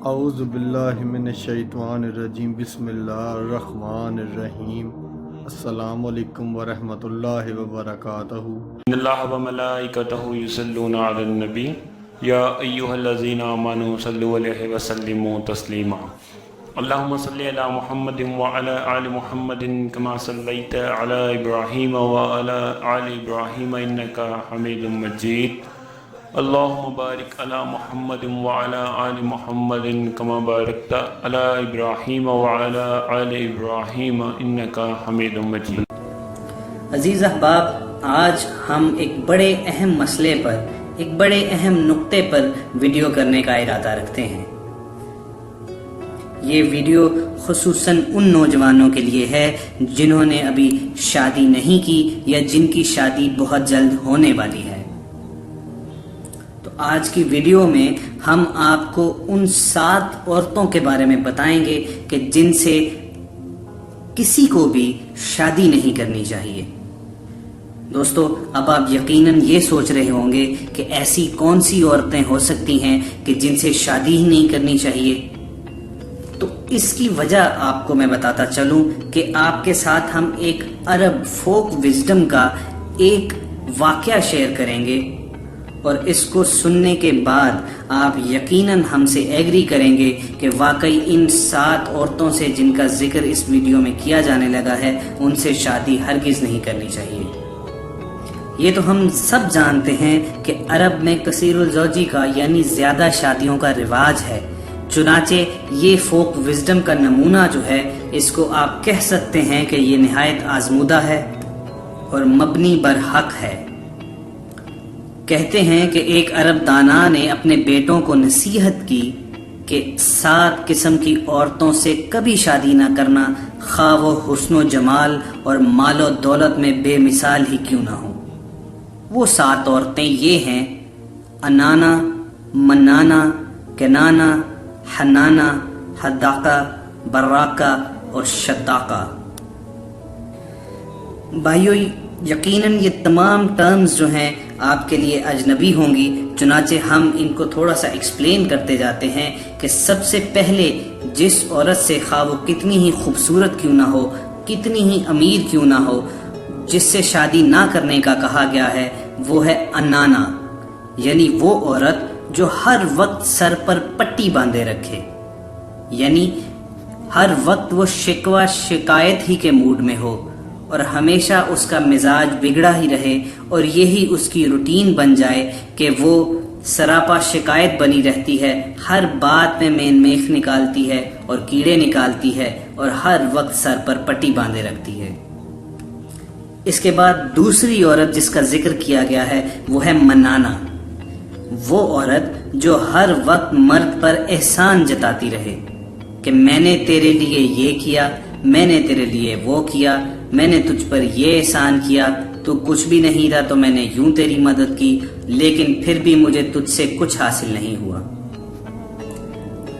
اعوذ باللہ من الشیطان الرجیم بسم اللہ الرحمن الرحیم السلام علیکم ورحمۃ اللہ وبرکاتہ۔ ان اللہ وملائکتہ یصلون علی النبی یا ایہا الذین آمنوا صلوا علیہ وسلموا تسلیما۔ اللہم صلی علی محمد وعلی آل محمد کما صلیت علی ابراہیم وعلی آل ابراہیم انک حمید مجید۔ اللہم بارک علی محمد وعلی آل محمد کما بارکت علی ابراہیم وعلی آل ابراہیم انک حمید مجید۔ عزیز احباب، آج ہم ایک بڑے اہم مسئلے پر، ایک بڑے اہم نقطے پر ویڈیو کرنے کا ارادہ رکھتے ہیں۔ یہ ویڈیو خصوصاً ان نوجوانوں کے لیے ہے جنہوں نے ابھی شادی نہیں کی یا جن کی شادی بہت جلد ہونے والی ہے۔ تو آج کی ویڈیو میں ہم آپ کو ان 7 عورتوں کے بارے میں بتائیں گے کہ جن سے کسی کو بھی شادی نہیں کرنی چاہیے۔ دوستو، اب آپ یقیناً یہ سوچ رہے ہوں گے کہ ایسی کون سی عورتیں ہو سکتی ہیں کہ جن سے شادی ہی نہیں کرنی چاہیے۔ تو اس کی وجہ آپ کو میں بتاتا چلوں کہ آپ کے ساتھ ہم ایک عرب فوک وزڈم کا ایک واقعہ شیئر کریں گے، اور اس کو سننے کے بعد آپ یقیناً ہم سے ایگری کریں گے کہ واقعی ان 7 عورتوں سے جن کا ذکر اس ویڈیو میں کیا جانے لگا ہے ان سے شادی ہرگز نہیں کرنی چاہیے۔ یہ تو ہم سب جانتے ہیں کہ عرب میں کثیر الزوجی کا یعنی زیادہ شادیوں کا رواج ہے، چنانچہ یہ فوک وزڈم کا نمونہ جو ہے اس کو آپ کہہ سکتے ہیں کہ یہ نہایت آزمودہ ہے اور مبنی بر حق ہے۔ کہتے ہیں کہ ایک عرب دانا نے اپنے بیٹوں کو نصیحت کی کہ 7 قسم کی عورتوں سے کبھی شادی نہ کرنا، خواہ وہ حسن و جمال اور مال و دولت میں بے مثال ہی کیوں نہ ہو۔ وہ 7 عورتیں یہ ہیں: انانا، منانا، کنانا، حنانا، حداقہ، براقہ اور شتاقہ۔ بھائیو، یقیناً یہ تمام ٹرمز جو ہیں آپ کے لیے اجنبی ہوں گی، چنانچہ ہم ان کو تھوڑا سا ایکسپلین کرتے جاتے ہیں کہ سب سے پہلے جس عورت سے خواہ وہ کتنی ہی خوبصورت کیوں نہ ہو، کتنی ہی امیر کیوں نہ ہو، جس سے شادی نہ کرنے کا کہا گیا ہے وہ ہے انانا، یعنی وہ عورت جو ہر وقت سر پر پٹی باندھے رکھے، یعنی ہر وقت وہ شکوہ شکایت ہی کے موڈ میں ہو اور ہمیشہ اس کا مزاج بگڑا ہی رہے، اور یہی اس کی روٹین بن جائے کہ وہ سراپا شکایت بنی رہتی ہے، ہر بات میں مین میخ نکالتی ہے اور کیڑے نکالتی ہے اور ہر وقت سر پر پٹی باندھے رکھتی ہے۔ اس کے بعد دوسری عورت جس کا ذکر کیا گیا ہے وہ ہے منانا، وہ عورت جو ہر وقت مرد پر احسان جتاتی رہے کہ میں نے تیرے لیے یہ کیا، میں نے تیرے لیے وہ کیا، میں نے تجھ پر یہ احسان کیا، تو کچھ بھی نہیں تھا تو میں نے یوں تیری مدد کی، لیکن پھر بھی مجھے تجھ سے کچھ حاصل نہیں ہوا۔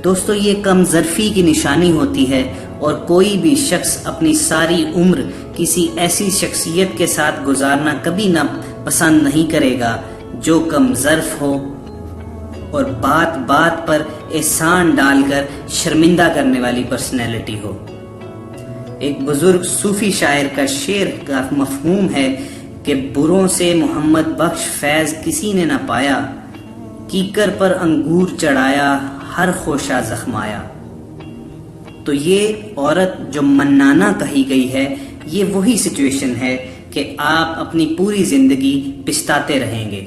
دوستو، یہ کم ظرفی کی نشانی ہوتی ہے، اور کوئی بھی شخص اپنی ساری عمر کسی ایسی شخصیت کے ساتھ گزارنا کبھی نہ پسند نہیں کرے گا جو کم ظرف ہو اور بات بات پر احسان ڈال کر شرمندہ کرنے والی پرسنالٹی ہو۔ ایک بزرگ صوفی شاعر کا شعر کا مفہوم ہے کہ بروں سے محمد بخش فیض کسی نے نہ پایا، کیکر پر انگور چڑھایا ہر خوشہ زخمایا۔ تو یہ عورت جو منانا کہی گئی ہے، یہ وہی سچویشن ہے کہ آپ اپنی پوری زندگی پچھتاتے رہیں گے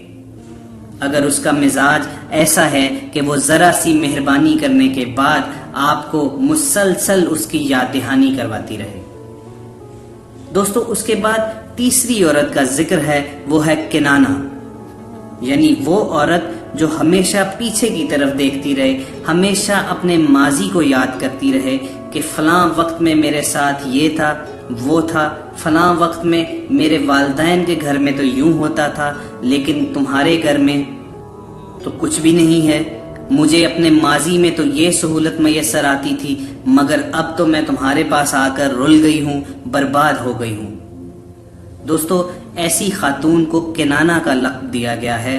اگر اس کا مزاج ایسا ہے کہ وہ ذرا سی مہربانی کرنے کے بعد آپ کو مسلسل اس کی یاد دہانی کرواتی رہے۔ دوستو، اس کے بعد تیسری عورت کا ذکر ہے، وہ ہے کنانا، یعنی وہ عورت جو ہمیشہ پیچھے کی طرف دیکھتی رہے، ہمیشہ اپنے ماضی کو یاد کرتی رہے کہ فلاں وقت میں میرے ساتھ یہ تھا، وہ تھا، فلاں وقت میں میرے والدین کے گھر میں تو یوں ہوتا تھا، لیکن تمہارے گھر میں تو کچھ بھی نہیں ہے، مجھے اپنے ماضی میں تو یہ سہولت میسر آتی تھی، مگر اب تو میں تمہارے پاس آ کر رل گئی ہوں، برباد ہو گئی ہوں۔ دوستو، ایسی خاتون کو کنانا کا لقب دیا گیا ہے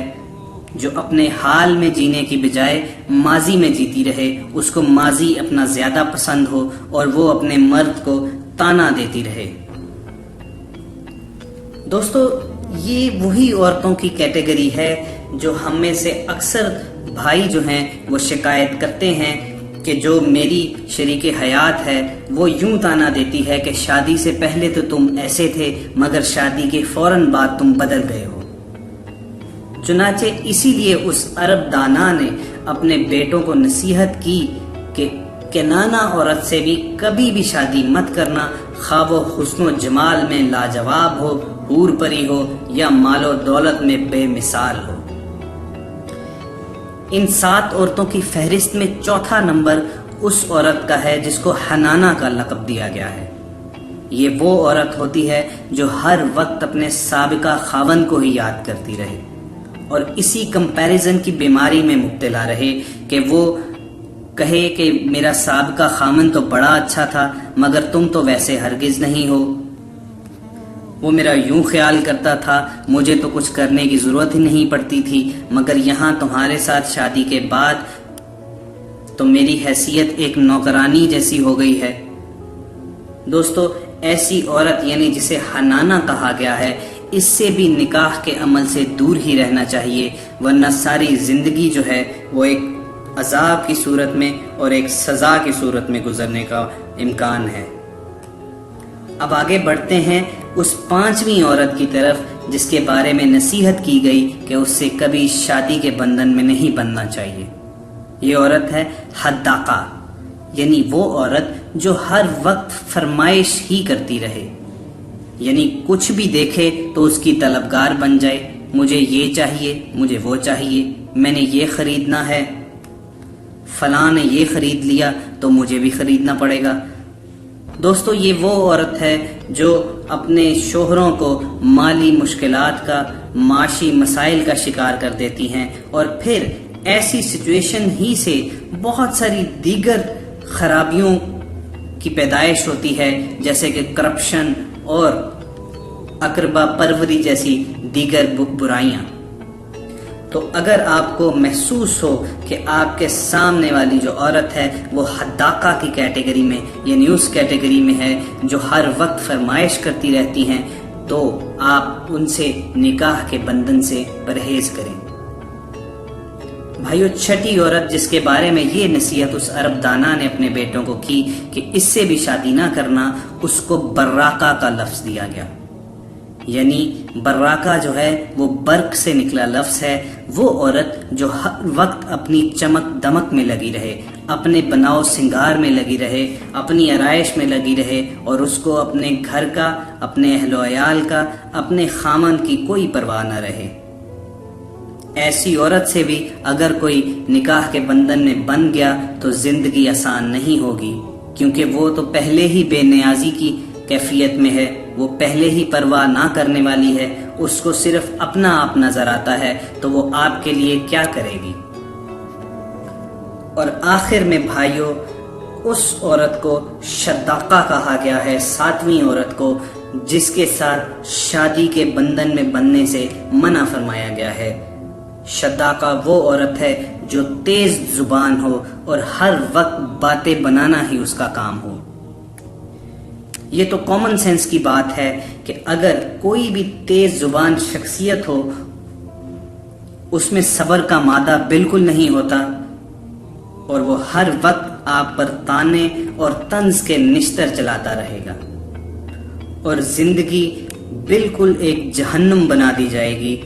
جو اپنے حال میں جینے کی بجائے ماضی میں جیتی رہے، اس کو ماضی اپنا زیادہ پسند ہو اور وہ اپنے مرد کو تانا دیتی رہے۔ دوستو، یہ وہی عورتوں کی کیٹیگری ہے جو ہم میں سے اکثر بھائی جو ہیں وہ شکایت کرتے ہیں کہ جو میری شریک حیات ہے وہ یوں تانا دیتی ہے کہ شادی سے پہلے تو تم ایسے تھے مگر شادی کے فوراً بعد تم بدل گئے ہو۔ چنانچہ اسی لیے اس عرب دانا نے اپنے بیٹوں کو نصیحت کی کہ کنانہ عورت سے بھی کبھی بھی شادی مت کرنا، خواہ وہ حسن و جمال میں لاجواب ہو، حور پری ہو یا مال و دولت میں بے مثال ہو۔ ان 7 عورتوں کی فہرست میں چوتھا نمبر اس عورت کا ہے جس کو حنانہ کا لقب دیا گیا ہے۔ یہ وہ عورت ہوتی ہے جو ہر وقت اپنے سابقہ خاوند کو ہی یاد کرتی رہے اور اسی کمپیریزن کی بیماری میں مبتلا رہے کہ وہ کہے کہ میرا سابقہ خاوند تو بڑا اچھا تھا مگر تم تو ویسے ہرگز نہیں ہو، وہ میرا یوں خیال کرتا تھا، مجھے تو کچھ کرنے کی ضرورت ہی نہیں پڑتی تھی، مگر یہاں تمہارے ساتھ شادی کے بعد تو میری حیثیت ایک نوکرانی جیسی ہو گئی ہے۔ دوستو، ایسی عورت یعنی جسے حنانہ کہا گیا ہے، اس سے بھی نکاح کے عمل سے دور ہی رہنا چاہیے، ورنہ ساری زندگی جو ہے وہ ایک عذاب کی صورت میں اور ایک سزا کی صورت میں گزرنے کا امکان ہے۔ اب آگے بڑھتے ہیں اس 5ویں عورت کی طرف جس کے بارے میں نصیحت کی گئی کہ اس سے کبھی شادی کے بندھن میں نہیں بننا چاہیے۔ یہ عورت ہے حداقہ، یعنی وہ عورت جو ہر وقت فرمائش ہی کرتی رہے، یعنی کچھ بھی دیکھے تو اس کی طلبگار بن جائے، مجھے یہ چاہیے، مجھے وہ چاہیے، میں نے یہ خریدنا ہے، فلاں نے یہ خرید لیا تو مجھے بھی خریدنا پڑے گا۔ دوستو، یہ وہ عورت ہے جو اپنے شوہروں کو مالی مشکلات کا، معاشی مسائل کا شکار کر دیتی ہیں اور پھر ایسی سچویشن ہی سے بہت ساری دیگر خرابیوں کی پیدائش ہوتی ہے، جیسے کہ کرپشن اور اقربا پروری جیسی دیگر برائیاں۔ تو اگر آپ کو محسوس ہو کہ آپ کے سامنے والی جو عورت ہے وہ حداقہ کی کیٹیگری میں یعنی اس کیٹیگری میں ہے جو ہر وقت فرمائش کرتی رہتی ہیں، تو آپ ان سے نکاح کے بندھن سے پرہیز کریں۔ بھائیو، 6ٹھی عورت جس کے بارے میں یہ نصیحت اس عرب دانا نے اپنے بیٹوں کو کی کہ اس سے بھی شادی نہ کرنا، اس کو براقہ کا لفظ دیا گیا۔ یعنی براقہ جو ہے وہ برق سے نکلا لفظ ہے، وہ عورت جو ہر وقت اپنی چمک دمک میں لگی رہے، اپنے بناؤ سنگار میں لگی رہے، اپنی آرائش میں لگی رہے اور اس کو اپنے گھر کا، اپنے اہل و عیال کا، اپنے خامند کی کوئی پرواہ نہ رہے۔ ایسی عورت سے بھی اگر کوئی نکاح کے بندھن میں بن گیا تو زندگی آسان نہیں ہوگی، کیونکہ وہ تو پہلے ہی بے نیازی کی کیفیت میں ہے، وہ پہلے ہی پرواہ نہ کرنے والی ہے، اس کو صرف اپنا آپ نظر آتا ہے، تو وہ آپ کے لیے کیا کرے گی؟ اور آخر میں بھائیوں، اس عورت کو شداقہ کہا گیا ہے، 7ویں عورت کو، جس کے ساتھ شادی کے بندھن میں بننے سے منع فرمایا گیا ہے۔ شداقہ وہ عورت ہے جو تیز زبان ہو اور ہر وقت باتیں بنانا ہی اس کا کام ہو۔ یہ تو کامن سینس کی بات ہے کہ اگر کوئی بھی تیز زبان شخصیت ہو، اس میں صبر کا مادہ بالکل نہیں ہوتا اور وہ ہر وقت آپ پر تانے اور طنز کے نشتر چلاتا رہے گا اور زندگی بالکل ایک جہنم بنا دی جائے گی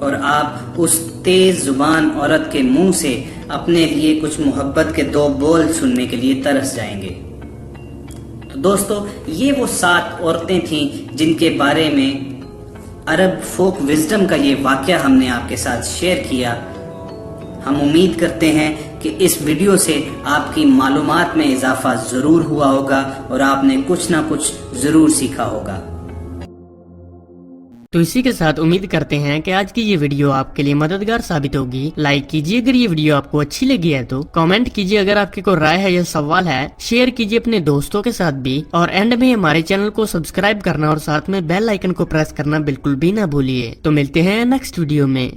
اور آپ اس تیز زبان عورت کے منہ سے اپنے لیے کچھ محبت کے 2 بول سننے کے لیے ترس جائیں گے۔ تو دوستو، یہ وہ 7 عورتیں تھیں جن کے بارے میں عرب فوک وزڈم کا یہ واقعہ ہم نے آپ کے ساتھ شیئر کیا۔ ہم امید کرتے ہیں کہ اس ویڈیو سے آپ کی معلومات میں اضافہ ضرور ہوا ہوگا اور آپ نے کچھ نہ کچھ ضرور سیکھا ہوگا۔ تو اسی کے ساتھ امید کرتے ہیں کہ آج کی یہ ویڈیو آپ کے لیے مددگار ثابت ہوگی۔ لائک کیجیے اگر یہ ویڈیو آپ کو اچھی لگی ہے تو، کامنٹ کیجیے اگر آپ کی کوئی رائے ہے یا سوال ہے، شیئر کیجیے اپنے دوستوں کے ساتھ بھی، اور اینڈ میں ہمارے چینل کو سبسکرائب کرنا اور ساتھ میں بیل آئیکن کو پریس کرنا بالکل بھی نہ بھولیے۔ تو ملتے ہیں نیکسٹ ویڈیو میں۔